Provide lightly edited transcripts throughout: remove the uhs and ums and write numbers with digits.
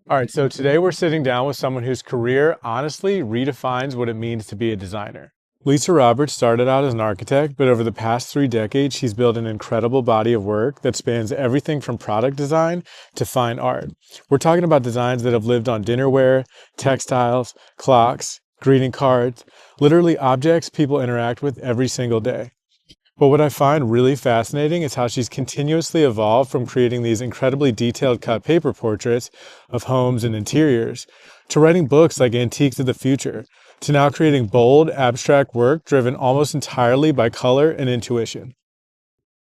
All right, so today we're sitting down with someone whose career honestly redefines what it means to be a designer. Lisa Roberts started out as an architect, but over the past 3 decades, she's built an incredible body of work that spans everything from product design to fine art. We're talking about designs that have lived on dinnerware, textiles, clocks, greeting cards, literally objects people interact with every single day. But what I find really fascinating is how she's continuously evolved from creating these incredibly detailed cut paper portraits of homes and interiors, to writing books like Antiques of the Future, to now creating bold, abstract work driven almost entirely by color and intuition.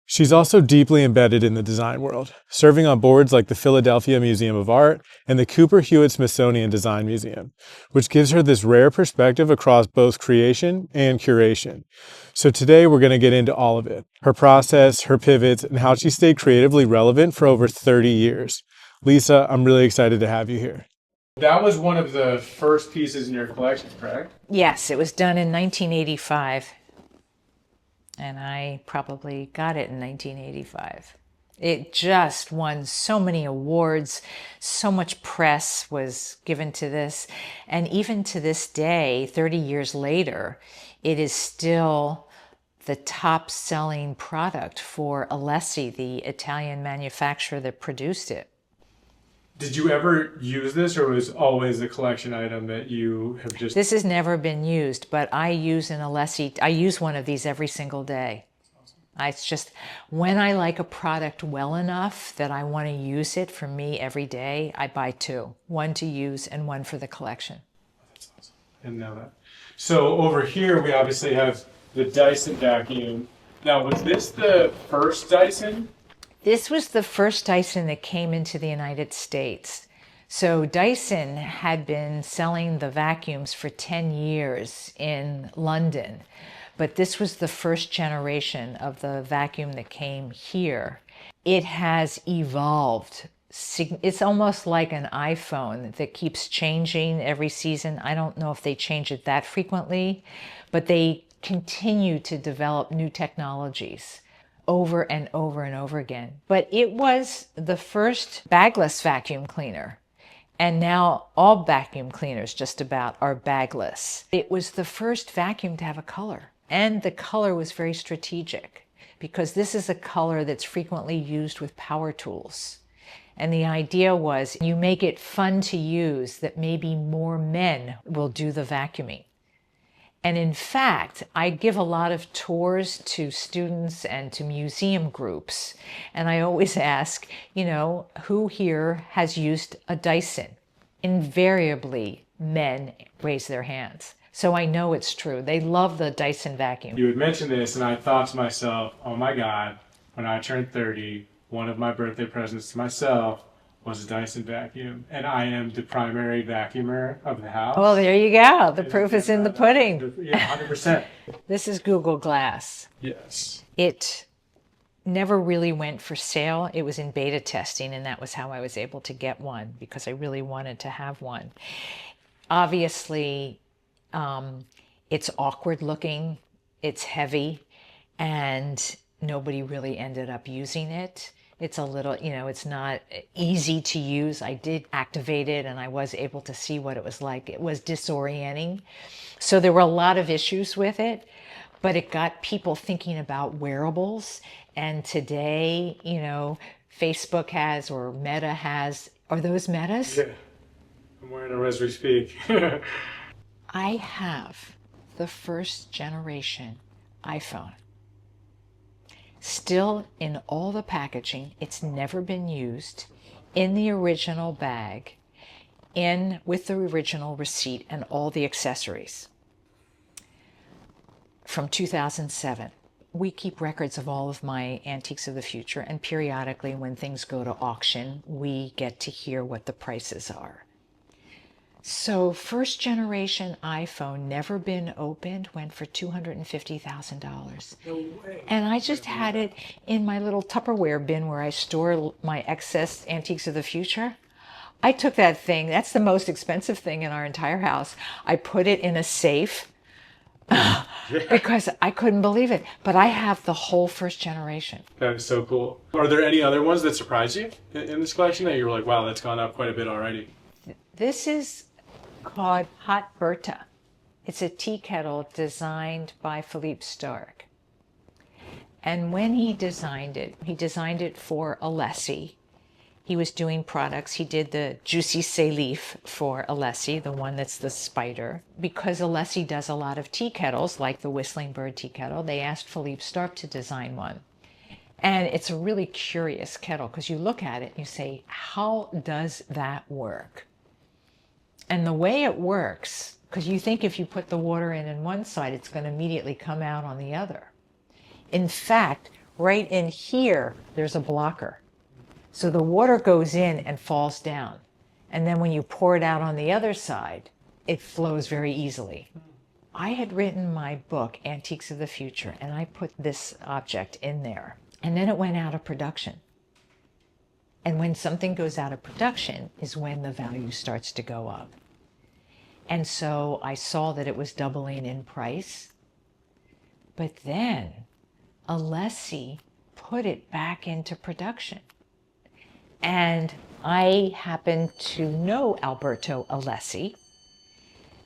She's also deeply embedded in the design world, serving on boards like the Philadelphia Museum of Art and the Cooper Hewitt Smithsonian Design Museum, which gives her this rare perspective across both creation and curation. So today we're going to get into all of it, her process, her pivots, and how she stayed creatively relevant for over 30 years. Lisa, I'm really excited to have you here. That was one of the first pieces in your collection, correct? Yes, it was done in 1985. And I probably got it in 1985. It just won so many awards, so much press was given to this. And even to this day, 30 years later, it is still the top selling product for Alessi, the Italian manufacturer that produced it. Did you ever use this, or was it always a collection item that you have just... This has never been used, but I use an Alessi. I use one of these every single day. It's just when I like a product well enough that I want to use it for me every day, I buy two. One to use and one for the collection. That's awesome. I didn't know that. So over here, we obviously have the Dyson vacuum. Now, was this the first Dyson? This was the first Dyson that came into the United States. So Dyson had been selling the vacuums for 10 years in London, but this was the first generation of the vacuum that came here. It has evolved. It's almost like an iPhone that keeps changing every season. I don't know if they change it that frequently, but they continue to develop new technologies over and over and over again. But it was the first bagless vacuum cleaner. And now all vacuum cleaners just about are bagless. It was the first vacuum to have a color. And the color was very strategic because this is a color that's frequently used with power tools. And the idea was you make it fun to use that maybe more men will do the vacuuming. And in fact, I give a lot of tours to students and to museum groups. And I always ask, who here has used a Dyson? Invariably, men raise their hands. So I know it's true. They love the Dyson vacuum. You had mentioned this, and I thought to myself, oh my God, when I turned 30, one of my birthday presents to myself was a Dyson vacuum, and I am the primary vacuumer of the house. Well, there you go. The proof is in the pudding. Yeah, 100%. This is Google Glass. Yes. It never really went for sale. It was in beta testing, and that was how I was able to get one because I really wanted to have one. Obviously, it's awkward looking, it's heavy, and nobody really ended up using it. It's a little, it's not easy to use. I did activate it and I was able to see what it was like. It was disorienting. So there were a lot of issues with it, but it got people thinking about wearables. And today, Facebook has, or Meta has, are those Metas? Yeah. I'm wearing them as we speak. I have the first generation iPhone. Still in all the packaging, it's never been used, in the original bag, with the original receipt and all the accessories. From 2007. We keep records of all of my Antiques of the Future, and periodically when things go to auction, we get to hear what the prices are. So first generation iPhone, never been opened, went for $250,000. No way. And I just had it in my little Tupperware bin where I store my excess Antiques of the Future. I took that thing, that's the most expensive thing in our entire house. I put it in a safe because I couldn't believe it. But I have the whole first generation. That is so cool. Are there any other ones that surprised you in this collection that you were like, wow, that's gone up quite a bit already? This is called Hot Berta. It's a tea kettle designed by Philippe Starck. And when he designed it for Alessi. He was doing products. He did the Juicy Salif for Alessi, the one that's the spider. Because Alessi does a lot of tea kettles, like the Whistling Bird tea kettle, they asked Philippe Starck to design one. And it's a really curious kettle because you look at it and you say, how does that work? And the way it works, because you think if you put the water in on one side, it's going to immediately come out on the other. In fact, right in here, there's a blocker. So the water goes in and falls down. And then when you pour it out on the other side, it flows very easily. I had written my book, Antiques of the Future, and I put this object in there. And then it went out of production. And when something goes out of production is when the value starts to go up. And so I saw that it was doubling in price. But then Alessi put it back into production. And I happen to know Alberto Alessi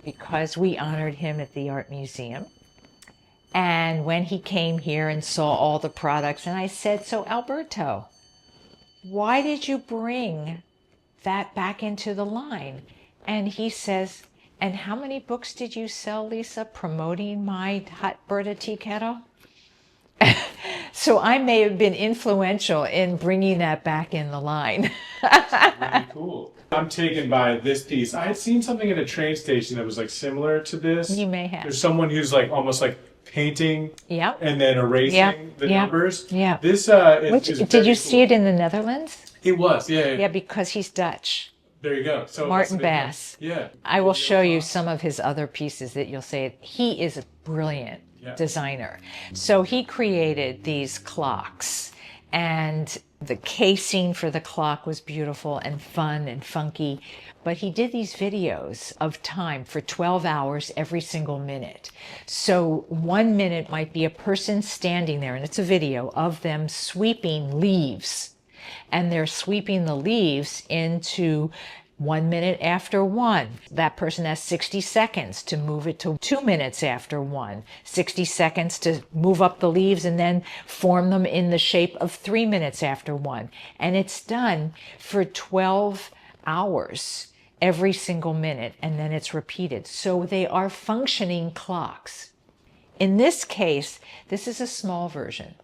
because we honored him at the Art Museum. And when he came here and saw all the products, and I said, so Alberto, why did you bring that back into the line? And he says, and how many books did you sell, Lisa, promoting my Hot Berta tea kettle? So I may have been influential in bringing that back in the line. Really cool. I'm taken by this piece. I had seen something at a train station that was like similar to this. You may have. There's someone who's like almost like painting Yep. and then erasing Yep. the Yep. numbers. Yeah. This Did you see it in the Netherlands? It was, yeah. Yeah, because he's Dutch. There you go. So Martin Bass. Yeah. I will show you some of his other pieces that you'll say he is a brilliant designer. So he created these clocks, and the casing for the clock was beautiful and fun and funky. But he did these videos of time for 12 hours every single minute. So 1 minute might be a person standing there, and it's a video of them sweeping leaves. And they're sweeping the leaves into 1 minute after 1. That person has 60 seconds to move it to 2 minutes after 1. 60 seconds to move up the leaves and then form them in the shape of 3 minutes after 1. And it's done for 12 hours every single minute, and then it's repeated. So they are functioning clocks. In this case, this is a small version.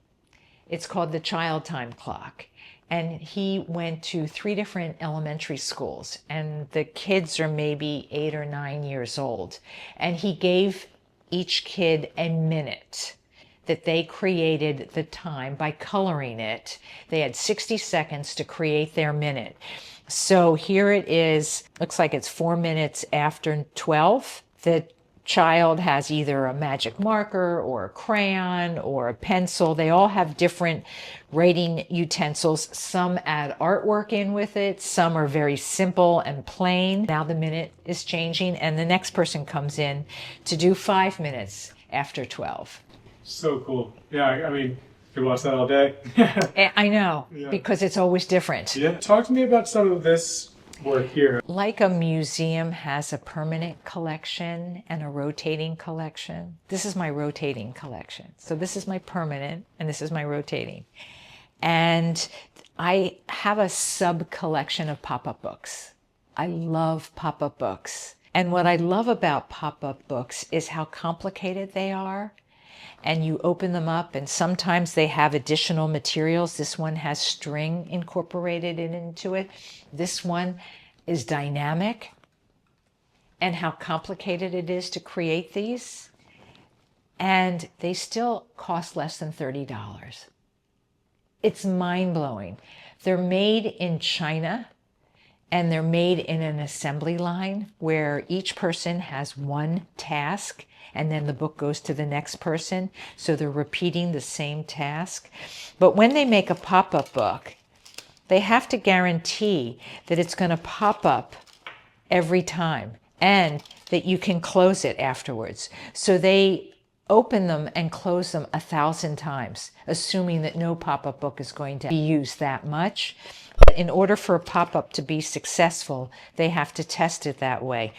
It's called the child time clock. And he went to 3 different elementary schools, and the kids are maybe 8 or 9 years old. And he gave each kid a minute that they created the time by coloring it. They had 60 seconds to create their minute. So here it is, looks like it's 4 minutes after 12. The child has either a magic marker or a crayon or a pencil. They all have different writing utensils. Some add artwork in with it. Some are very simple and plain. Now the minute is changing, and the next person comes in to do 5 minutes after 12. So cool. Yeah, I mean, could watch that all day. I know, because it's always different. Yeah. Talk to me about some of this work here. Like a museum has a permanent collection and a rotating collection. This is my rotating collection. So this is my permanent and this is my rotating. And I have a sub collection of pop-up books. I love pop-up books. And what I love about pop-up books is how complicated they are. And you open them up, and sometimes they have additional materials. This one has string incorporated into it. This one is dynamic. And how complicated it is to create these. And they still cost less than $30. It's mind-blowing. They're made in China, and they're made in an assembly line where each person has one task, and then the book goes to the next person. So they're repeating the same task. But when they make a pop-up book, they have to guarantee that it's going to pop up every time and that you can close it afterwards. So they open them and close them 1,000 times, assuming that no pop-up book is going to be used that much. In order for a pop-up to be successful, they have to test it that way.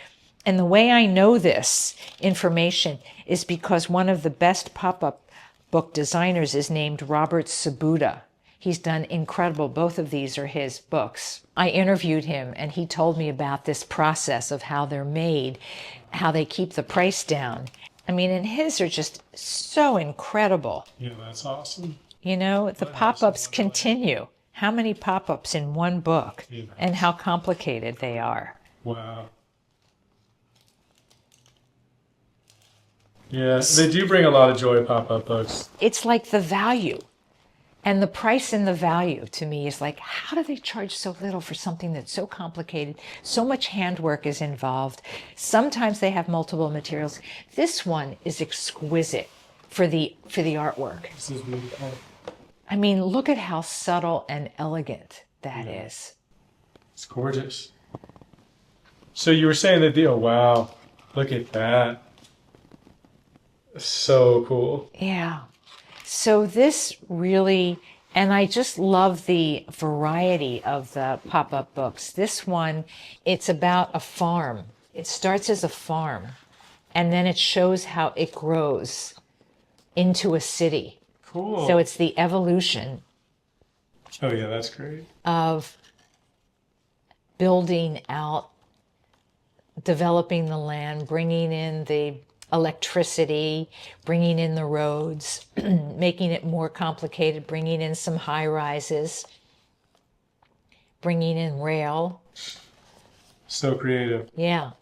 And the way I know this information is because one of the best pop-up book designers is named Robert Sabuda. He's done incredible, both of these are his books. I interviewed him and he told me about this process of how they're made, how they keep the price down. I mean, and his are just so incredible. Yeah, that's awesome. You know, the pop-ups continue. How many pop-ups in one book and how complicated they are. Wow. Yeah, they do bring a lot of joy, pop-up books. It's like the value. And the price and the value to me is like, how do they charge so little for something that's so complicated? So much handwork is involved. Sometimes they have multiple materials. This one is exquisite for the artwork. This is really cool. I mean, look at how subtle and elegant that is. It's gorgeous. So you were saying that oh wow, look at that. So cool. Yeah. So this really, and I just love the variety of the pop-up books. This one, it's about a farm. It starts as a farm, and then it shows how it grows into a city. Cool. So it's the evolution. Oh yeah, that's great. Of building out, developing the land, bringing in the electricity, bringing in the roads, making it more complicated, bringing in some high rises, bringing in rail. So creative. Yeah.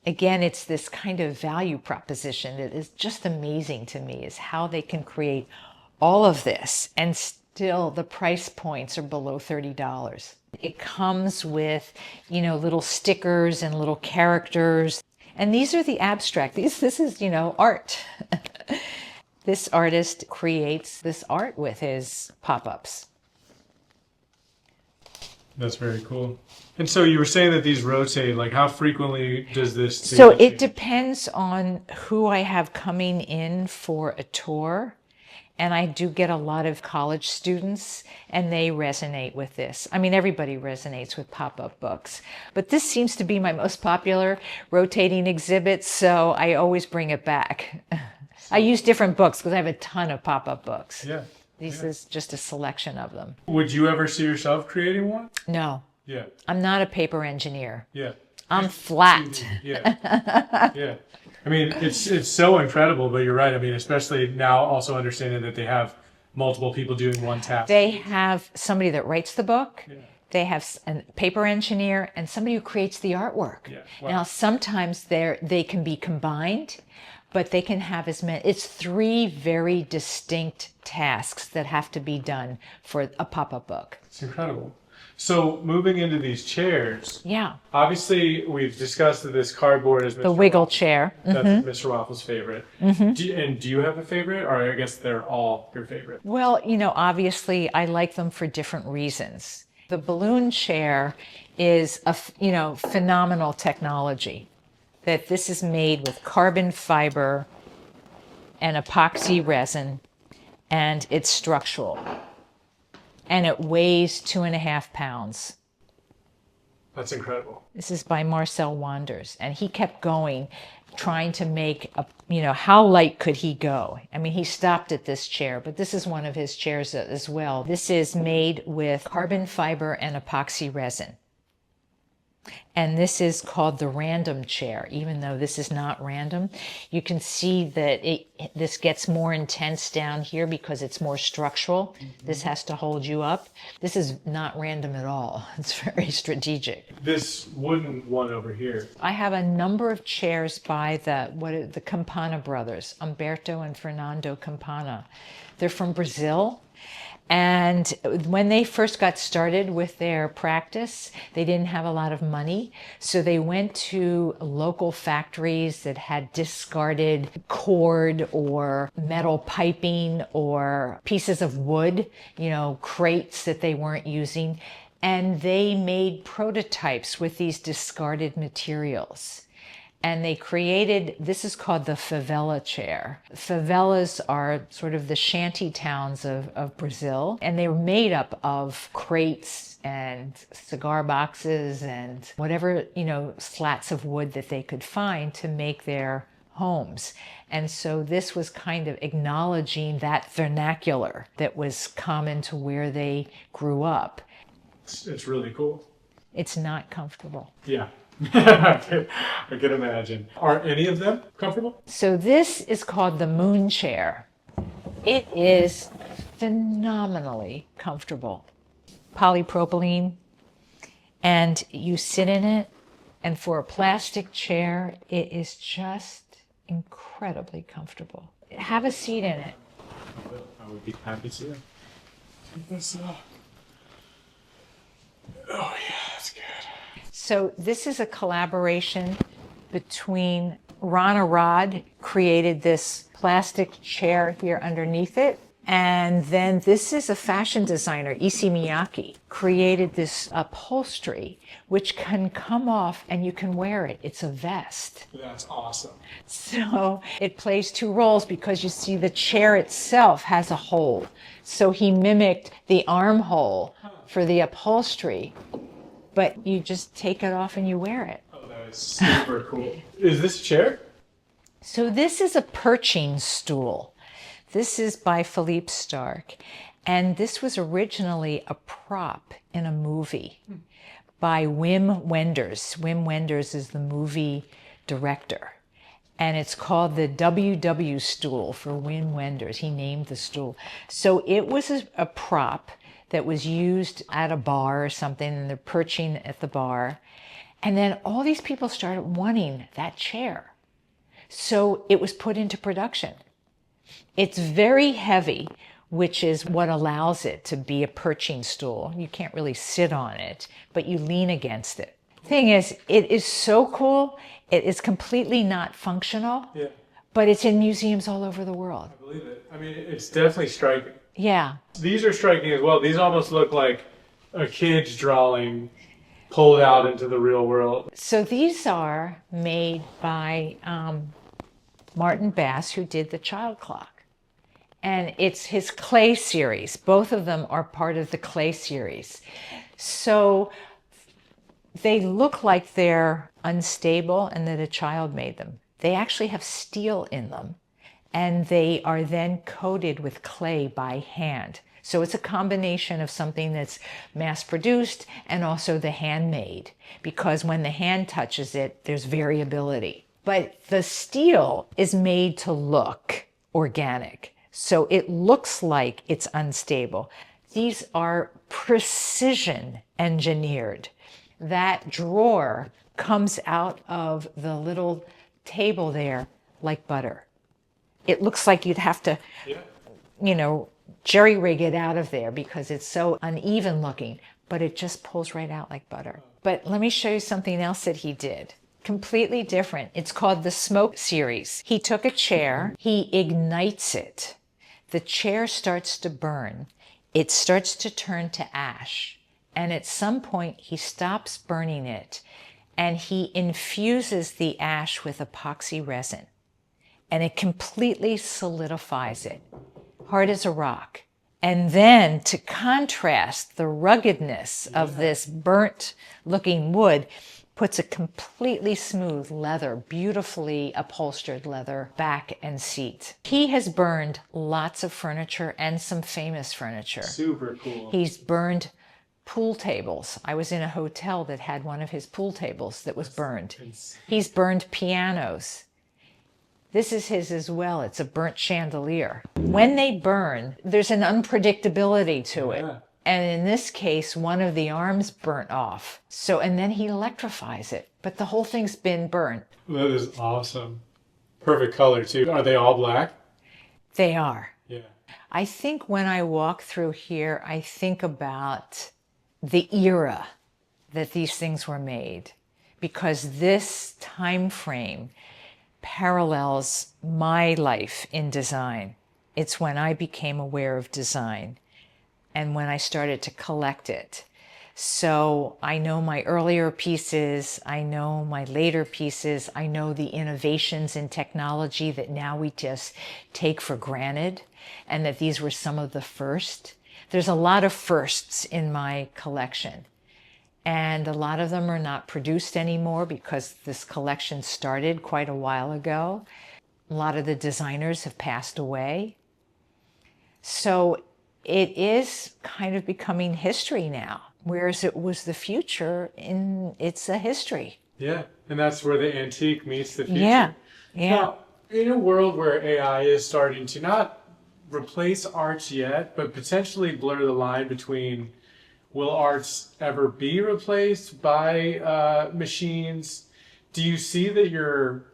Again, it's this kind of value proposition that is just amazing to me, is how they can create all of this and still the price points are below $30. It comes with, you know, little stickers and little characters. And these are the abstract. This is, you know, art. This artist creates this art with his pop-ups. That's very cool. And so you were saying that these rotate, like how frequently does this? So it depends on who I have coming in for a tour. And I do get a lot of college students and they resonate with this. I mean, everybody resonates with pop-up books, but this seems to be my most popular rotating exhibit. So I always bring it back. I use different books because I have a ton of pop-up books. Yeah. This is just a selection of them. Would you ever see yourself creating one? No. Yeah. I'm not a paper engineer. Yeah. I'm flat. Yeah. Yeah. I mean, it's so incredible, but you're right. I mean, especially now also understanding that they have multiple people doing one task. They have somebody that writes the book. Yeah. They have a paper engineer and somebody who creates the artwork. Yeah. Wow. Now, sometimes they can be combined, but they can have as many. It's 3 very distinct tasks that have to be done for a pop-up book. It's incredible. So moving into these chairs, Yeah. obviously we've discussed that this cardboard is Mr. The wiggle Waffle's- chair. That's Mr. Waffle's favorite. Do you have a favorite, or I guess they're all your favorite? Well, you know, obviously I like them for different reasons. The balloon chair is phenomenal technology. That this is made with carbon fiber and epoxy resin, and it's structural. And it weighs 2.5 pounds. That's incredible. This is by Marcel Wanders, and he kept going, trying to make how light could he go? I mean, he stopped at this chair, but this is one of his chairs as well. This is made with carbon fiber and epoxy resin. And this is called the random chair, even though this is not random. You can see that this gets more intense down here because it's more structural. This has to hold you up. This is not random at all. It's very strategic. This wooden one over here. I have a number of chairs by the Campana brothers, Umberto and Fernando Campana. They're from Brazil. And when they first got started with their practice, they didn't have a lot of money. So they went to local factories that had discarded cord or metal piping or pieces of wood, crates that they weren't using. And they made prototypes with these discarded materials. And they created, this is called the favela chair. Favelas are sort of the shanty towns of Brazil, and they were made up of crates and cigar boxes and whatever, slats of wood that they could find to make their homes. And so this was kind of acknowledging that vernacular that was common to where they grew up. It's really cool. It's not comfortable. Yeah. I can imagine. Are any of them comfortable? So this is called the moon chair. It is phenomenally comfortable. Polypropylene, and you sit in it, and for a plastic chair, it is just incredibly comfortable. Have a seat in it. I would be happy to. Take this off. Oh yeah, that's good. So this is a collaboration between Ron Arad created this plastic chair here underneath it. And then this is a fashion designer, Issey Miyake, created this upholstery, which can come off and you can wear it. It's a vest. That's awesome. So it plays two roles because you see the chair itself has a hole. So he mimicked the armhole for the upholstery, but you just take it off and you wear it. Oh, that is super cool. Is this a chair? So this is a perching stool. This is by Philippe Starck, and this was originally a prop in a movie by Wim Wenders. Wim Wenders is the movie director, and it's called the WW stool for Wim Wenders. He named the stool. So it was a prop that was used at a bar or something, and they're perching at the bar. And then all these people started wanting that chair. So it was put into production. It's very heavy, which is what allows it to be a perching stool. You can't really sit on it, but you lean against it. Thing is, it is so cool. It is completely not functional, but it's in museums all over the world. I believe it. I mean, it's definitely striking. Yeah. These are striking as well. These almost look like a kid's drawing pulled out into the real world. So these are made by Martin Bass, who did the child clock. And it's his clay series. Both of them are part of the clay series. So they look like they're unstable and that a child made them. They actually have steel in them, and they are then coated with clay by hand. So it's a combination of something that's mass-produced and also the handmade, because when the hand touches it, there's variability. But the steel is made to look organic. So it looks like it's unstable. These are precision engineered. That drawer comes out of the little table there like butter. It looks like you'd have to, jerry-rig it out of there because it's so uneven looking, but it just pulls right out like butter. But let me show you something else that he did. Completely different. It's called the Smoke series. He took a chair, he ignites it. The chair starts to burn. It starts to turn to ash. And at some point, he stops burning it and he infuses the ash with epoxy resin. And it completely solidifies it, hard as a rock. And then to contrast the ruggedness of this burnt looking wood, puts a completely smooth leather, beautifully upholstered leather back and seat. He has burned lots of furniture and some famous furniture. Super cool. He's burned pool tables. I was in a hotel that had one of his pool tables that was burned. He's burned pianos. This is his as well. It's a burnt chandelier. When they burn, there's an unpredictability to it. And in this case, one of the arms burnt off. And then he electrifies it. But the whole thing's been burnt. That is awesome. Perfect color, too. Are they all black? They are. Yeah. I think when I walk through here, I think about the era that these things were made. Because this time frame parallels my life in design. It's when I became aware of design. And when I started to collect it, So I know my earlier pieces, I know my later pieces, I know the innovations in technology that now we just take for granted, and that these were some of the first. There's a lot of firsts in my collection, and a lot of them are not produced anymore because this collection started quite a while ago. A lot of the designers have passed away. So it is kind of becoming history now, whereas it was the future, it's a history. Yeah, and that's where the antique meets the Yeah, future. yeah. Now, in a world where AI is starting to not replace arts yet, but potentially blur the line between will arts ever be replaced by machines, do you see that your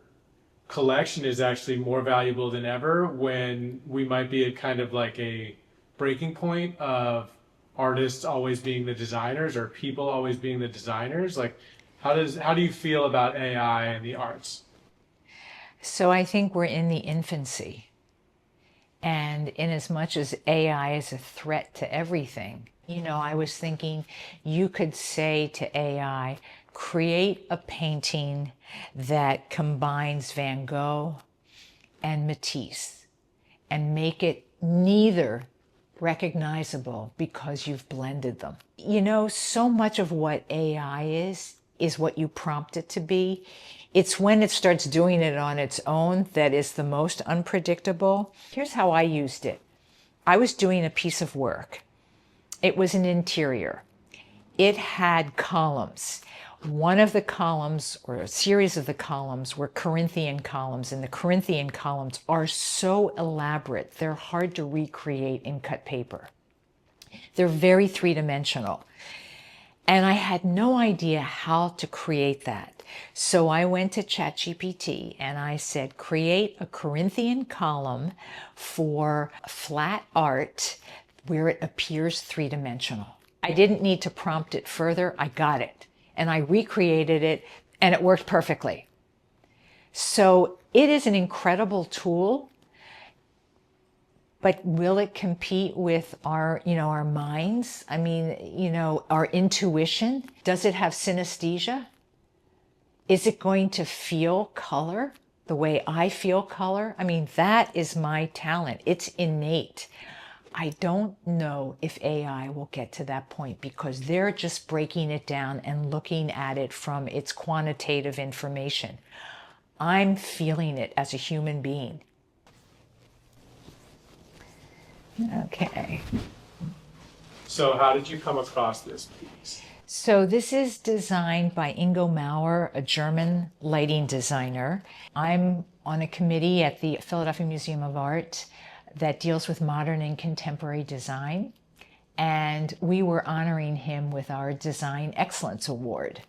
collection is actually more valuable than ever when we might be at kind of like a breaking point of artists always being the designers or people always being the designers? Like, how do you feel about AI and the arts? So I think we're in the infancy. And in as much as AI is a threat to everything, I was thinking you could say to AI, create a painting that combines Van Gogh and Matisse and make it neither recognizable because you've blended them. So much of what AI is what you prompt it to be. It's when it starts doing it on its own that is the most unpredictable. Here's how I used it. I was doing a piece of work. It was an interior. It had columns. One of the columns, or a series of the columns, were Corinthian columns, and the Corinthian columns are so elaborate, they're hard to recreate in cut paper. They're very three-dimensional. And I had no idea how to create that. So I went to ChatGPT and I said, create a Corinthian column for flat art where it appears three-dimensional. I didn't need to prompt it further. I got it. And I recreated it and it worked perfectly. So it is an incredible tool, but will it compete with our minds? I mean, our intuition? Does it have synesthesia? Is it going to feel color the way I feel color? I mean, that is my talent. It's innate. I don't know if AI will get to that point because they're just breaking it down and looking at it from its quantitative information. I'm feeling it as a human being. Okay. So how did you come across this piece? So this is designed by Ingo Mauer, a German lighting designer. I'm on a committee at the Philadelphia Museum of Art that deals with modern and contemporary design. And we were honoring him with our Design Excellence Award.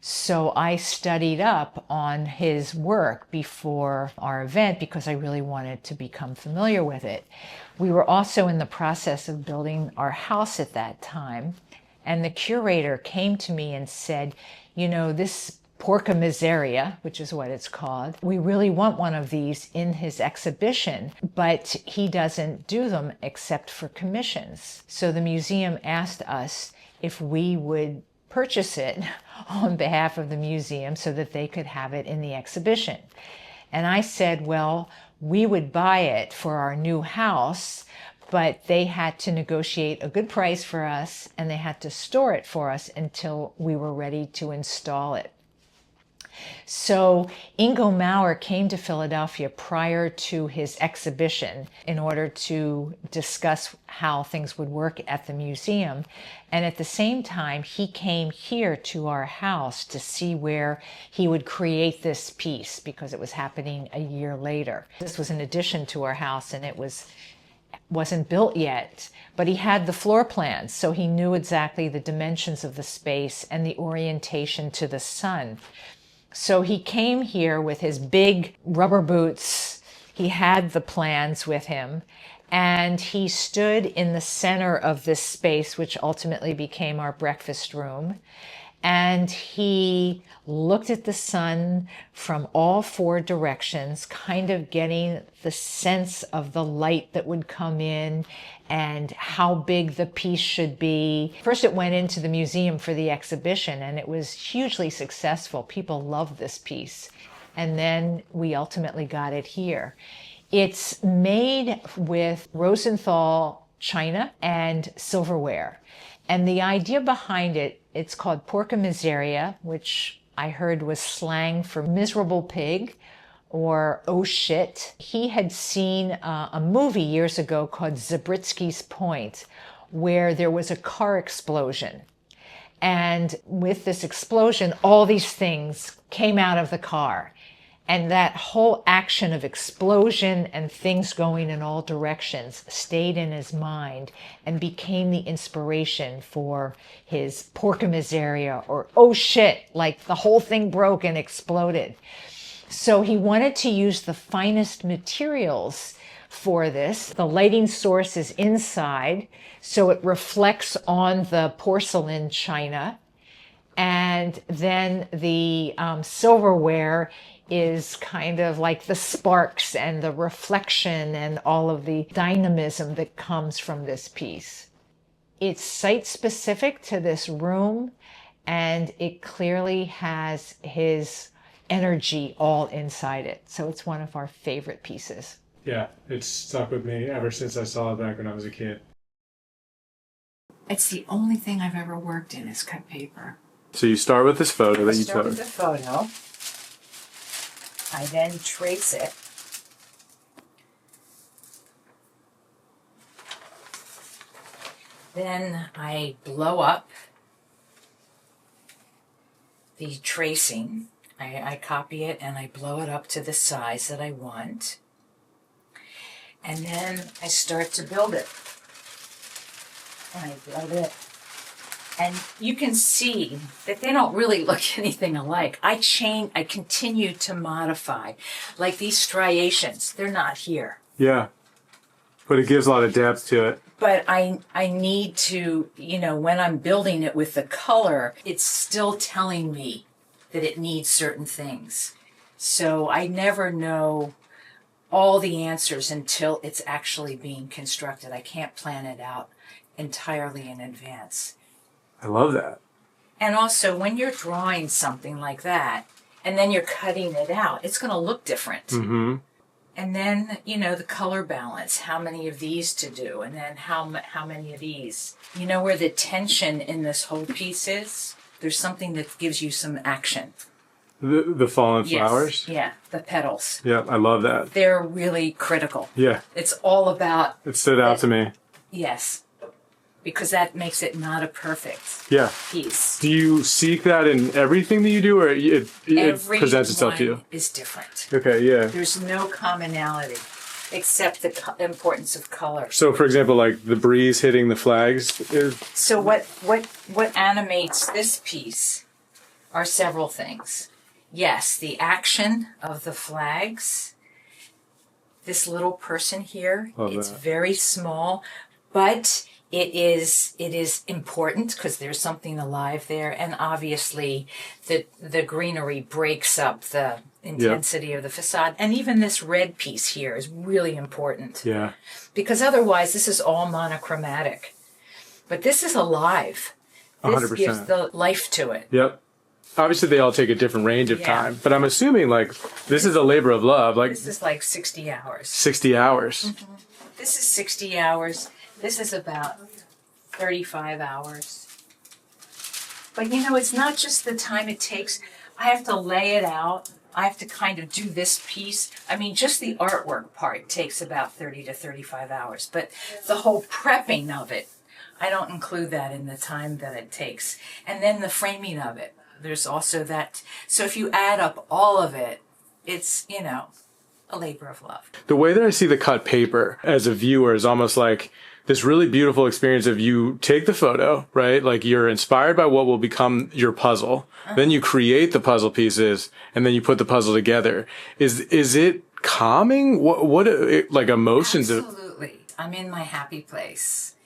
So I studied up on his work before our event because I really wanted to become familiar with it. We were also in the process of building our house at that time. And the curator came to me and said, this Porca Miseria, which is what it's called, we really want one of these in his exhibition, but he doesn't do them except for commissions. So the museum asked us if we would purchase it on behalf of the museum so that they could have it in the exhibition. And I said, well, we would buy it for our new house, but they had to negotiate a good price for us and they had to store it for us until we were ready to install it. So Ingo Mauer came to Philadelphia prior to his exhibition in order to discuss how things would work at the museum. And at the same time, he came here to our house to see where he would create this piece because it was happening a year later. This was an addition to our house and it wasn't built yet, but he had the floor plans, so he knew exactly the dimensions of the space and the orientation to the sun. So he came here with his big rubber boots. He had the plans with him, and he stood in the center of this space, which ultimately became our breakfast room. And he looked at the sun from all four directions, kind of getting the sense of the light that would come in and how big the piece should be. First, it went into the museum for the exhibition, and it was hugely successful. People loved this piece. And then we ultimately got it here. It's made with Rosenthal china and silverware. And the idea behind it, it's called porca miseria, which I heard was slang for miserable pig or oh shit. He had seen a movie years ago called Zabritsky's Point, where there was a car explosion. And with this explosion, all these things came out of the car. And that whole action of explosion and things going in all directions stayed in his mind and became the inspiration for his porca miseria, or oh shit, like the whole thing broke and exploded. So he wanted to use the finest materials for this. The lighting source is inside, so it reflects on the porcelain china. And then the silverware is kind of like the sparks and the reflection and all of the dynamism that comes from this piece. It's site specific to this room, and it clearly has his energy all inside it. So it's one of our favorite pieces. Yeah, it's stuck with me ever since I saw it back when I was a kid. It's the only thing I've ever worked in is cut paper. So you start with this photo that you Start took. with the photo. I then trace it. Then I blow up the tracing. I copy it and I blow it up to the size that I want. And then I start to build it. And I build it. And you can see that they don't really look anything alike. I continue to modify. Like these striations, they're not here. Yeah, but it gives a lot of depth to it. But I need to, when I'm building it with the color, it's still telling me that it needs certain things. So I never know all the answers until it's actually being constructed. I can't plan it out entirely in advance. I love that. And also, when you're drawing something like that, and then you're cutting it out, it's going to look different. Mm-hmm. And then, the color balance, how many of these to do, and then how many of these. Where the tension in this whole piece is? There's something that gives you some action. The fallen flowers? Yeah, the petals. Yeah, I love that. They're really critical. Yeah. It's all about... It stood out to me. Yes. Because that makes it not a perfect piece. Do you seek that in everything that you do, or it presents itself to you? Every one is different. Okay, yeah. There's no commonality except the importance of color. So, for example, like the breeze hitting the flags is... So what animates this piece are several things. Yes, the action of the flags. This little person here, it's very small, but... It is important because there's something alive there, and obviously the greenery breaks up the intensity of the facade. And even this red piece here is really important. Yeah. Because otherwise this is all monochromatic. But this is alive. This 100%. gives the life to it. Yep. Obviously they all take a different range of time, but I'm assuming this is a labor of love. This is 60 hours. 60 hours. Mm-hmm. This is 60 hours. This is about 35 hours. But it's not just the time it takes. I have to lay it out. I have to kind of do this piece. I mean, just the artwork part takes about 30 to 35 hours. But the whole prepping of it, I don't include that in the time that it takes. And then the framing of it, there's also that. So if you add up all of it, it's, a labor of love. The way that I see the cut paper as a viewer is almost like this really beautiful experience of you take the photo, right? Like you're inspired by what will become your puzzle. Then you create the puzzle pieces and then you put the puzzle together. Is it calming? What like emotions? Absolutely. I'm in my happy place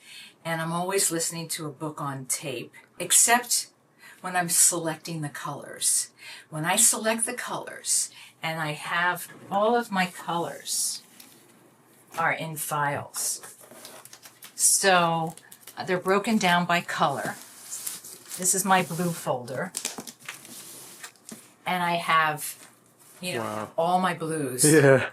and I'm always listening to a book on tape, except when I'm selecting the colors. When I select the colors and I have all of my colors are in files. So they're broken down by color. This is my blue folder. And I have, Wow. all my blues. Yeah.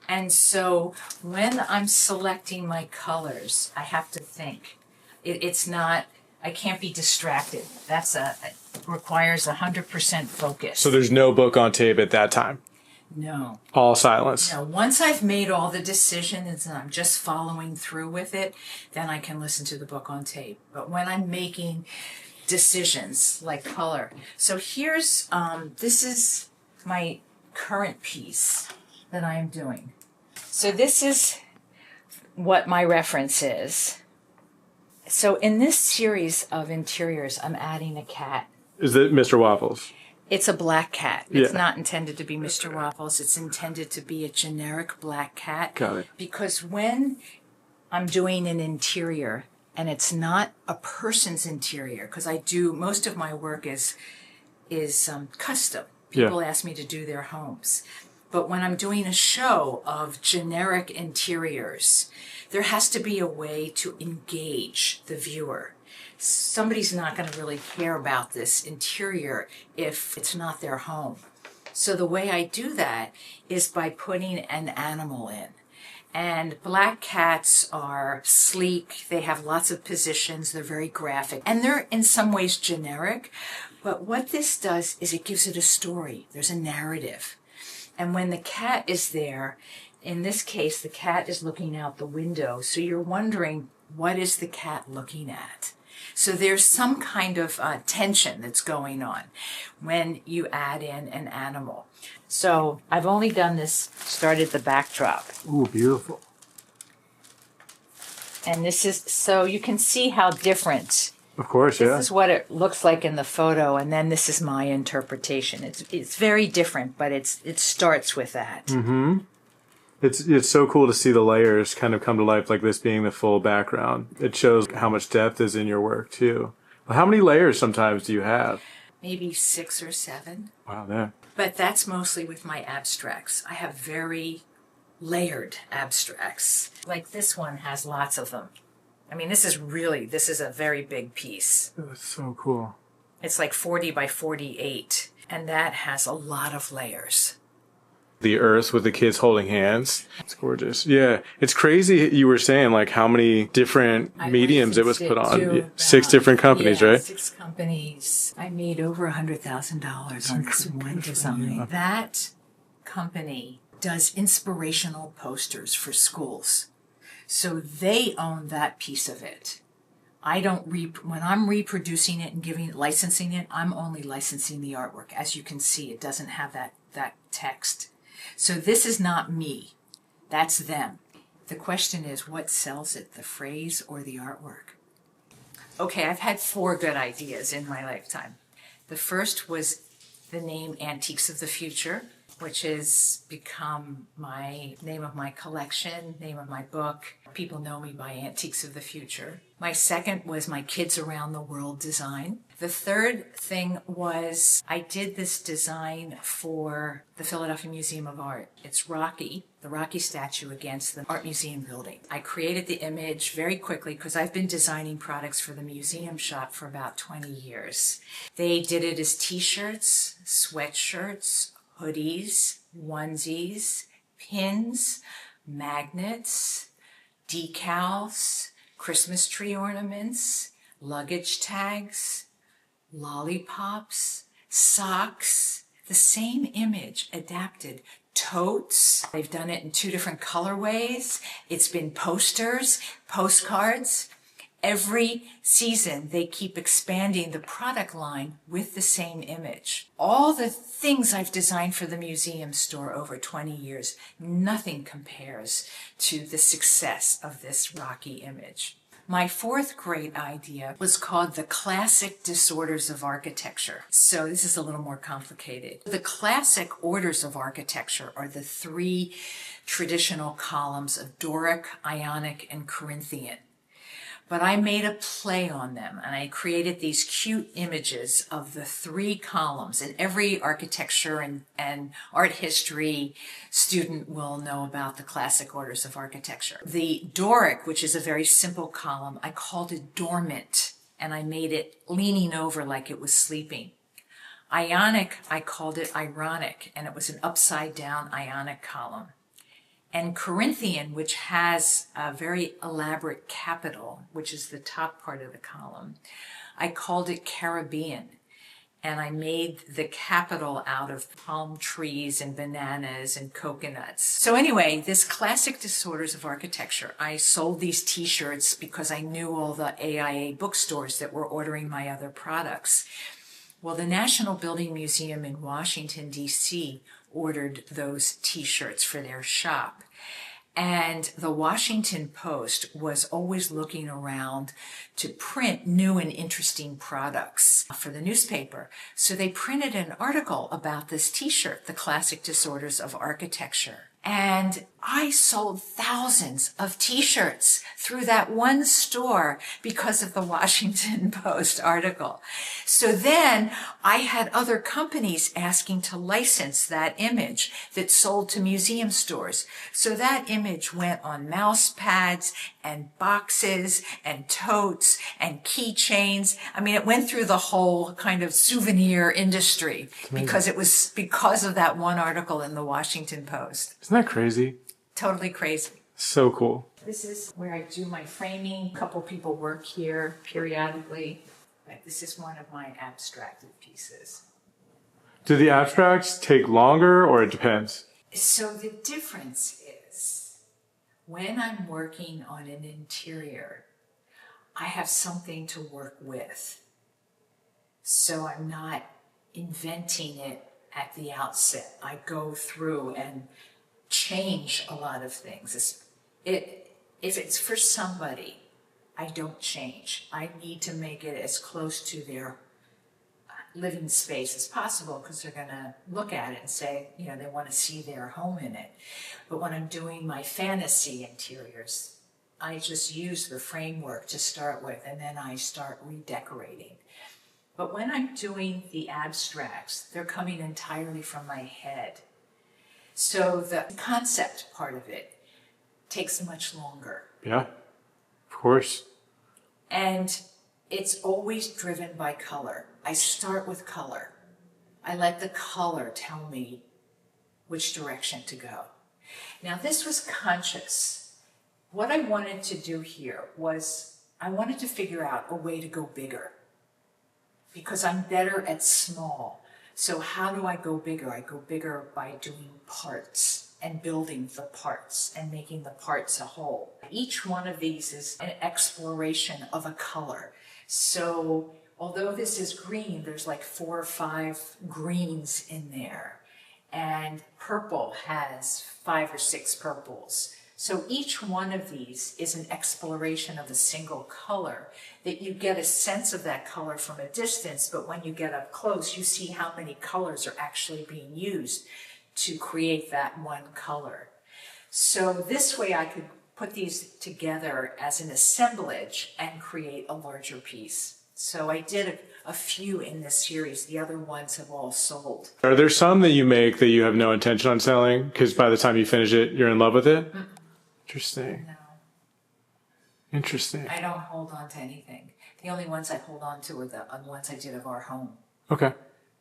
And so when I'm selecting my colors, I have to think. It's not, I can't be distracted. It requires 100% focus. So there's no book on tape at that time? No. All silence? No. Once I've made all the decisions and I'm just following through with it, then I can listen to the book on tape. But when I'm making decisions like color. So here's, this is my current piece that I am doing. So this is what my reference is. So in this series of interiors, I'm adding a cat. Is it Mr. Waffles? It's a black cat. It's Yeah. not intended to be Mr. Waffles. It's intended to be a generic black cat. Got it. Because when I'm doing an interior, and it's not a person's interior, because I do, most of my work is custom. People ask me to do their homes. But when I'm doing a show of generic interiors, there has to be a way to engage the viewer. Somebody's not going to really care about this interior if it's not their home. So the way I do that is by putting an animal in. And black cats are sleek, they have lots of positions, they're very graphic, and they're in some ways generic. But what this does is it gives it a story. There's a narrative. And when the cat is there, in this case, the cat is looking out the window. So you're wondering, what is the cat looking at? So there's some kind of tension that's going on when you add in an animal. So I've only done this, started the backdrop. Ooh, beautiful. And this is, so you can see how different. Of course, yeah. This is what it looks like in the photo, and then this is my interpretation. It's very different, but it starts with that. Mm-hmm. It's so cool to see the layers kind of come to life, like this being the full background. It shows how much depth is in your work, too. But how many layers sometimes do you have? Maybe 6 or 7. Wow, yeah. But that's mostly with my abstracts. I have very layered abstracts. Like this one has lots of them. I mean, this is a very big piece. That's so cool. It's like 40 by 48, and that has a lot of layers. The earth with the kids holding hands. It's gorgeous. Yeah. It's crazy you were saying like how many different mediums it was put on. Yeah. 6 different companies, right? 6 companies. I made over $100,000 on this one design. That company does inspirational posters for schools. So they own that piece of it. I don't when I'm reproducing it and licensing it, I'm only licensing the artwork. As you can see, it doesn't have that text. So this is not me. That's them. The question is, what sells it, the phrase or the artwork? Okay, I've had 4 good ideas in my lifetime. The first was the name Antiques of the Future, which has become my name of my collection, name of my book. People know me by Antiques of the Future. My second was my Kids Around the World design. The third thing was I did this design for the Philadelphia Museum of Art. It's Rocky, the Rocky statue against the Art Museum building. I created the image very quickly because I've been designing products for the museum shop for about 20 years. They did it as t-shirts, sweatshirts, hoodies, onesies, pins, magnets, decals, Christmas tree ornaments, luggage tags, lollipops, socks, the same image adapted. Totes, they've done it in 2 different colorways. It's been posters, postcards. Every season, they keep expanding the product line with the same image. All the things I've designed for the museum store over 20 years, nothing compares to the success of this Rocky image. My 4th great idea was called the Classic Disorders of Architecture. So this is a little more complicated. The classic orders of architecture are the 3 traditional columns of Doric, Ionic, and Corinthian. but I made a play on them, and I created these cute images of the 3 columns. And every architecture and art history student will know about the classic orders of architecture. The Doric, which is a very simple column, I called it dormant, and I made it leaning over like it was sleeping. Ionic, I called it ironic, and it was an upside down Ionic column. And Corinthian, which has a very elaborate capital, which is the top part of the column, I called it Caribbean. And I made the capital out of palm trees and bananas and coconuts. So anyway, this classic disorders of architecture, I sold these t-shirts because I knew all the AIA bookstores that were ordering my other products. Well, the National Building Museum in Washington, D.C. ordered those t-shirts for their shop. And the Washington Post was always looking around to print new and interesting products for the newspaper. So they printed an article about this t-shirt, The Classic Disorders of Architecture. And I sold thousands of t-shirts through that one store because of the Washington Post article. So then I had other companies asking to license that image that sold to museum stores. So that image went on mouse pads and boxes and totes and keychains. I mean, it went through the whole kind of souvenir industry because it was because of that one article in the Washington Post. Isn't that crazy? Totally crazy. So cool. This is where I do my framing. A couple people work here periodically. But this is one of my abstracted pieces. Do the abstracts take longer or it depends? So the difference is when I'm working on an interior, I have something to work with. So I'm not inventing it at the outset. I go through and change a lot of things. If it's for somebody, I don't change. I need to make it as close to their living space as possible because they're going to look at it and say, you know, they want to see their home in it. But when I'm doing my fantasy interiors, I just use the framework to start with, and then I start redecorating. But when I'm doing the abstracts, they're coming entirely from my head. So the concept part of it takes much longer. Yeah, of course. And it's always driven by color. I start with color. I let the color tell me which direction to go. Now, this was conscious. What I wanted to do here was I wanted to figure out a way to go bigger because I'm better at small. So how do I go bigger? I go bigger by doing parts and building the parts and making the parts a whole. Each one of these is an exploration of a color. So although this is green, there's like 4 or 5 greens in there. And purple has 5 or 6 purples. So each one of these is an exploration of a single color that you get a sense of that color from a distance, but when you get up close, you see how many colors are actually being used to create that one color. So this way I could put these together as an assemblage and create a larger piece. So I did a few in this series. The other ones have all sold. Are there some that you make that you have no intention on selling because by the time you finish it, you're in love with it? Mm-mm. Interesting. No. Interesting. I don't hold on to anything. The only ones I hold on to are the ones I did of our home. Okay.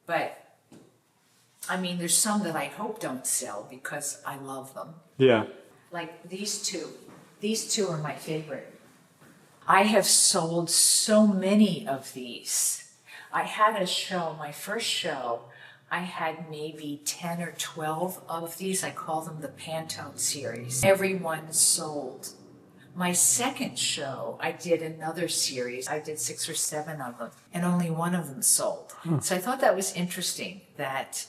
But, I mean, there's some that I hope don't sell because I love them. Yeah. Like these two. These two are my favorite. I have sold so many of these. I had a show, my first show, I had maybe 10 or 12 of these. I call them the Pantone series. Everyone sold. My second show, I did another series. I did 6 or 7 of them, and only one of them sold. So I thought that was interesting that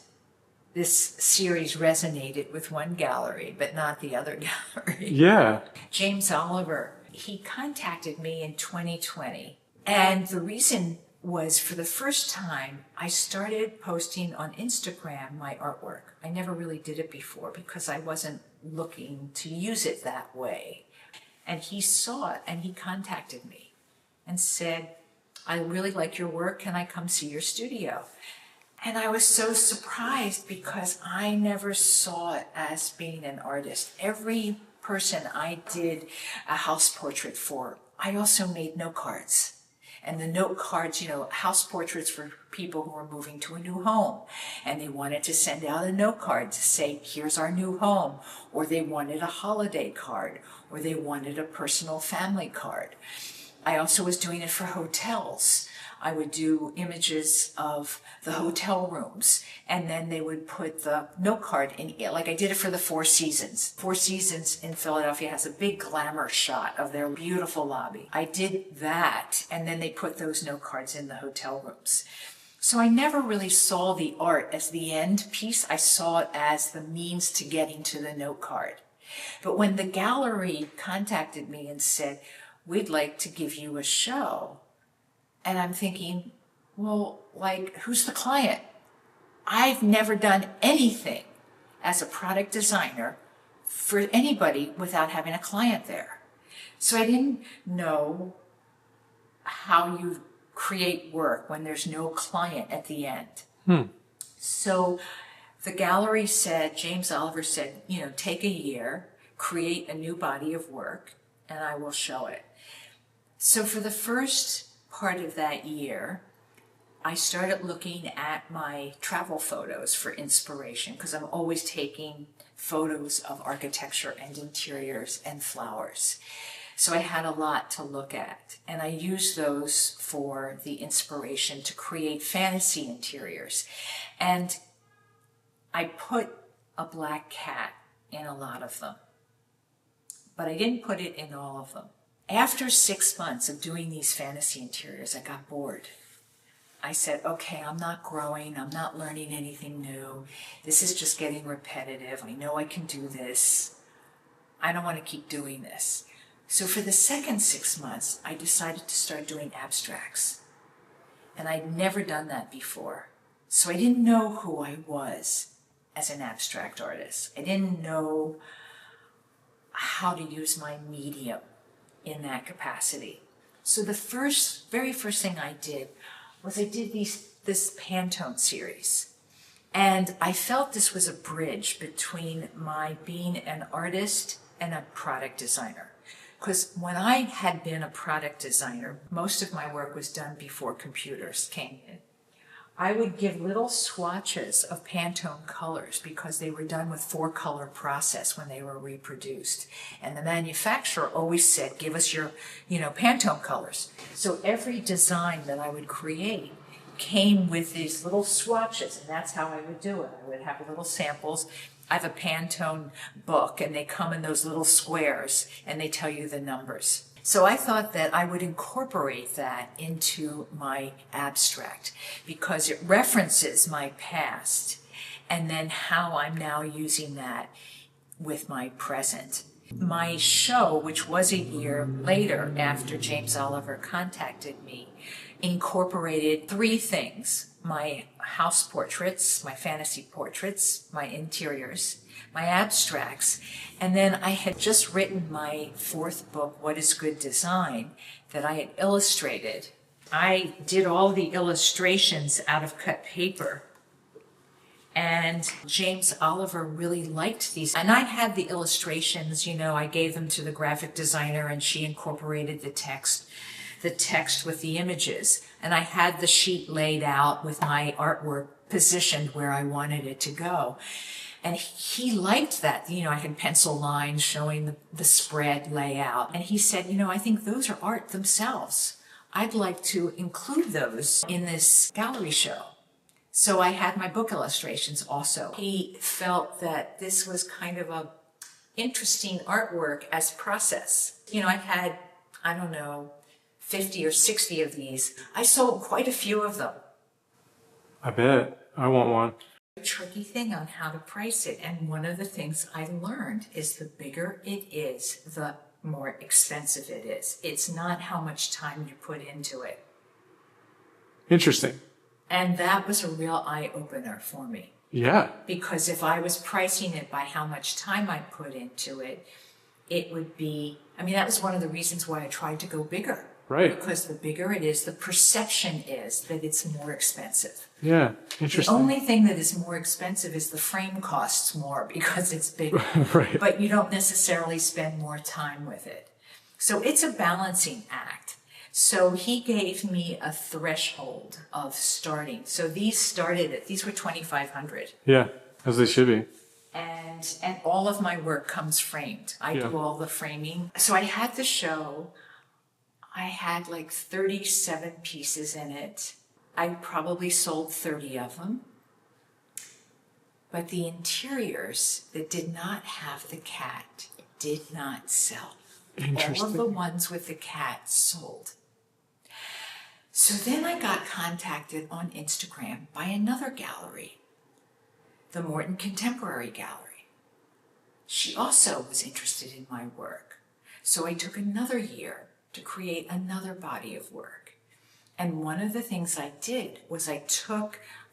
this series resonated with one gallery, but not the other gallery. Yeah. James Oliver, he contacted me in 2020. And the reason was for the first time, I started posting on Instagram my artwork. I never really did it before because I wasn't looking to use it that way. And he saw it and he contacted me. and said, I really like your work. Can I come see your studio? And I was so surprised because I never saw it as being an artist. Every person I did a house portrait for, I also made note cards. And the note cards, you know, house portraits for people who were moving to a new home. And they wanted to send out a note card to say, here's our new home. Or they wanted a holiday card. Or they wanted a personal family card. I also was doing it for hotels. I would do images of the hotel rooms, and then they would put the note card in, like I did it for the Four Seasons. Four Seasons in Philadelphia has a big glamour shot of their beautiful lobby. I did that, and then they put those note cards in the hotel rooms. So I never really saw the art as the end piece. I saw it as the means to getting to the note card. But when the gallery contacted me and said, we'd like to give you a show, and I'm thinking, well, like, who's the client? I've never done anything as a product designer for anybody without having a client there. So I didn't know how you create work when there's no client at the end. So the gallery said, James Oliver said, you know, take a year, create a new body of work, and I will show it. So for the first part of that year, I started looking at my travel photos for inspiration because I'm always taking photos of architecture and interiors and flowers. So I had a lot to look at, and I used those for the inspiration to create fantasy interiors. And I put a black cat in a lot of them, but I didn't put it in all of them. After 6 months of doing these fantasy interiors, I got bored. I said, okay, I'm not growing, I'm not learning anything new. This is just getting repetitive. I know I can do this. I don't want to keep doing this. So for the second 6 months, I decided to start doing abstracts. And I'd never done that before. So I didn't know who I was as an abstract artist. I didn't know how to use my medium in that capacity. So the very first thing I did was I did this Pantone series. And I felt this was a bridge between my being an artist and a product designer. Because when I had been a product designer, most of my work was done before computers came in. I would give little swatches of Pantone colors because they were done with 4-color process when they were reproduced. And the manufacturer always said, give us your, Pantone colors. So every design that I would create came with these little swatches, and that's how I would do it. I would have little samples. I have a Pantone book, and they come in those little squares, and they tell you the numbers. So I thought that I would incorporate that into my abstract because it references my past and then how I'm now using that with my present. My show, which was a year later after James Oliver contacted me, incorporated 3 things: my house portraits, my fantasy portraits, my interiors, my abstracts, and then I had just written my 4th book, What is Good Design, that I had illustrated. I did all the illustrations out of cut paper, and James Oliver really liked these. And I had the illustrations, I gave them to the graphic designer, and she incorporated the text with the images. And I had the sheet laid out with my artwork positioned where I wanted it to go. And he liked that. I had pencil lines showing the spread layout. And he said, I think those are art themselves. I'd like to include those in this gallery show. So I had my book illustrations also. He felt that this was kind of a interesting artwork as process. I had, 50 or 60 of these. I sold quite a few of them. I bet. I want one. Tricky thing on how to price it, and one of the things I learned is the bigger it is, the more expensive it is. It's not how much time you put into it. Interesting. And that was a real eye-opener for me. Yeah. Because if I was pricing it by how much time I put into it, it would be, that was one of the reasons why I tried to go bigger. Right. Because the bigger it is, the perception is that it's more expensive. Yeah, The interesting. only thing that is more expensive is the frame costs more because it's bigger. Right. But you don't necessarily spend more time with it. So it's a balancing act. So he gave me a threshold of starting. So these were 2,500. Yeah, as they should be. And all of my work comes framed. I do all the framing. So I had the show. I had like 37 pieces in it. I probably sold 30 of them. But the interiors that did not have the cat did not sell. All of the ones with the cat sold. So then I got contacted on Instagram by another gallery, the Morton Contemporary Gallery. She also was interested in my work. So I took another year to create another body of work. And one of the things I did was I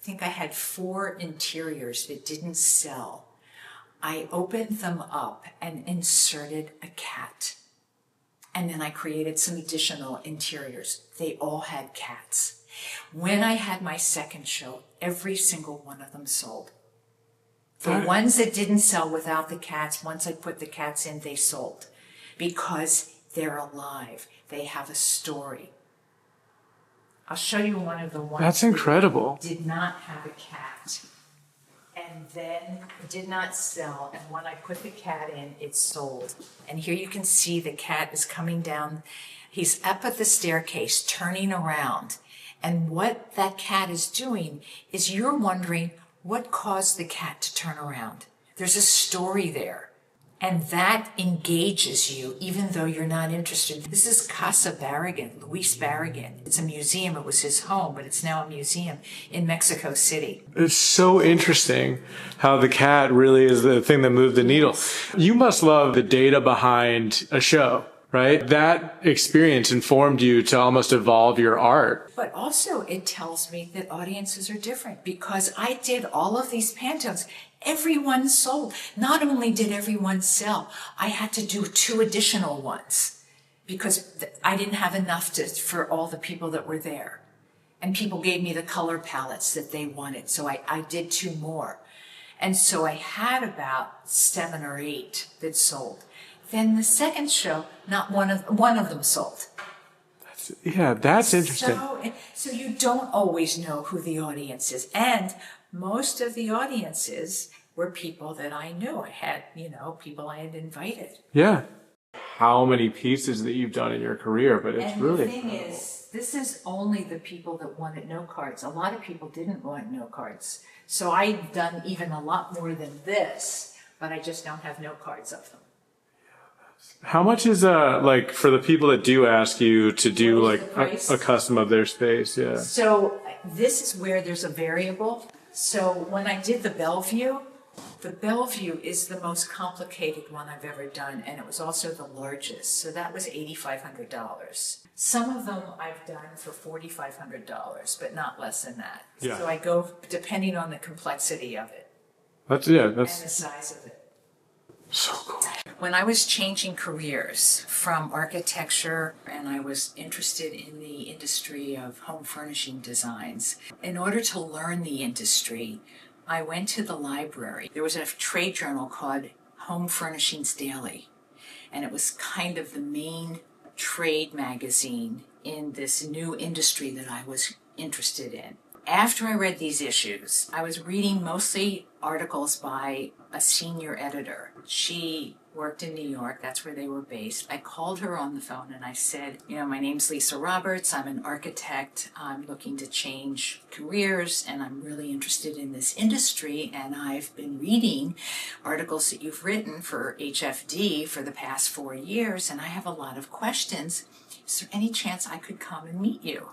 think I had 4 interiors that didn't sell. I opened them up and inserted a cat. And then I created some additional interiors. They all had cats. When I had my second show, every single one of them sold. The ones that didn't sell without the cats, once I put the cats in, they sold. Because they're alive. They have a story. I'll show you one of the ones That's incredible. that did not have a cat. And then it did not sell. And when I put the cat in, it sold. And here you can see the cat is coming down. He's up at the staircase, turning around. And what that cat is doing is you're wondering what caused the cat to turn around. There's a story there. And that engages you, even though you're not interested. This is Casa Barragan, Luis Barragan. It's a museum. It was his home, but it's now a museum in Mexico City. It's so interesting how the cat really is the thing that moved the needle. You must love the data behind a show, right? That experience informed you to almost evolve your art. But also it tells me that audiences are different because I did all of these Pantones. Everyone sold. Not only did everyone sell, I had to do 2 additional ones because I didn't have enough for all the people that were there. And people gave me the color palettes that they wanted. So I did 2 more. And so I had about 7 or 8 that sold. Then the second show, not one of them sold. That's interesting. So you don't always know who the audience is. And most of the audiences were people that I knew. I had, people I had invited. Yeah. How many pieces that you've done in your career, but it's and really the thing is, this is only the people that wanted no cards. A lot of people didn't want no cards. So I've done even a lot more than this, but I just don't have no cards of them. How much is like for the people that do ask you to do like a custom of their space? Yeah. So this is where there's a variable. So when I did the Bellevue is the most complicated one I've ever done, and it was also the largest. So that was $8,500. Some of them I've done for $4,500, but not less than that. Yeah. So I go depending on the complexity of it. That's and the size of it. So cool. When I was changing careers from architecture and I was interested in the industry of home furnishing designs, in order to learn the industry, I went to the library. There was a trade journal called Home Furnishings Daily, and it was kind of the main trade magazine in this new industry that I was interested in. After I read these issues, I was reading mostly articles by a senior editor. She worked in New York. That's where they were based. I called her on the phone and I said, my name's Lisa Roberts. I'm an architect. I'm looking to change careers and I'm really interested in this industry. And I've been reading articles that you've written for HFD for the past 4 years. And I have a lot of questions. Is there any chance I could come and meet you?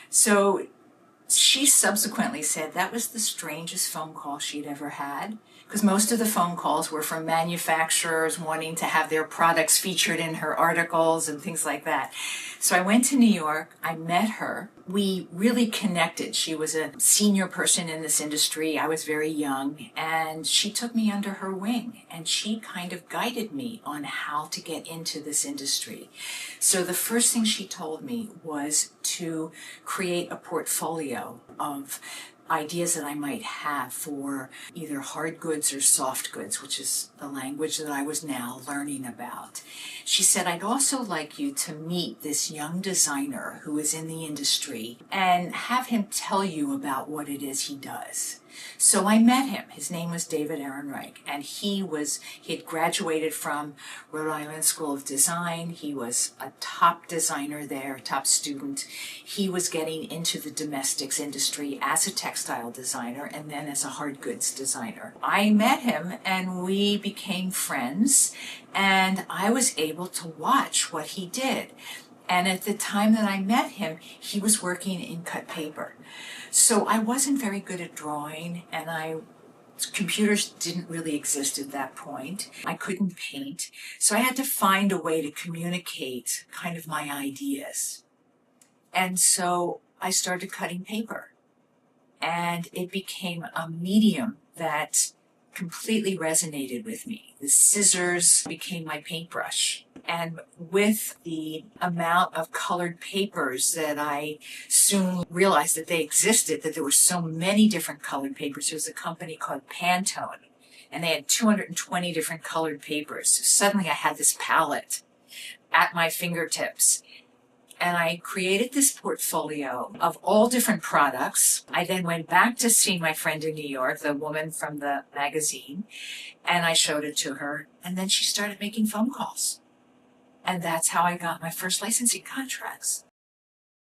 So She subsequently said that was the strangest phone call she'd ever had, because most of the phone calls were from manufacturers wanting to have their products featured in her articles and things like that. So I went to New York, I met her, we really connected. She was a senior person in this industry, I was very young, and she took me under her wing and she kind of guided me on how to get into this industry. So the first thing she told me was to create a portfolio of ideas that I might have for either hard goods or soft goods, which is the language that I was now learning about. She said, I'd also like you to meet this young designer who is in the industry and have him tell you about what it is he does. So I met him. His name was David Ehrenreich, and he had graduated from Rhode Island School of Design. He was a top designer there, top student. He was getting into the domestics industry as a textile designer and then as a hard goods designer. I met him and we became friends, and I was able to watch what he did. And at the time that I met him, he was working in cut paper. So I wasn't very good at drawing, and computers didn't really exist at that point. I couldn't paint. So I had to find a way to communicate kind of my ideas. And so I started cutting paper. And it became a medium that completely resonated with me. The scissors became my paintbrush. And with the amount of colored papers that I soon realized that they existed, that there were so many different colored papers. There was a company called Pantone, and they had 220 different colored papers. So suddenly I had this palette at my fingertips. And I created this portfolio of all different products. I then went back to see my friend in New York, the woman from the magazine, and I showed it to her. And then she started making phone calls. And that's how I got my first licensing contracts.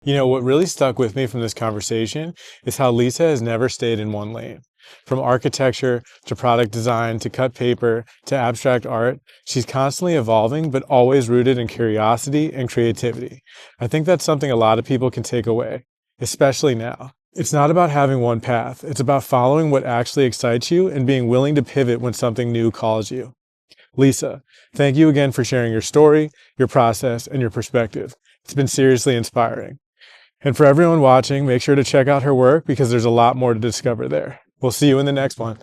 You know, what really stuck with me from this conversation is how Lisa has never stayed in one lane. From architecture to product design to cut paper to abstract art, she's constantly evolving but always rooted in curiosity and creativity. I think that's something a lot of people can take away, especially now. It's not about having one path, it's about following what actually excites you and being willing to pivot when something new calls you. Lisa, thank you again for sharing your story, your process, and your perspective. It's been seriously inspiring. And for everyone watching, make sure to check out her work because there's a lot more to discover there. We'll see you in the next one.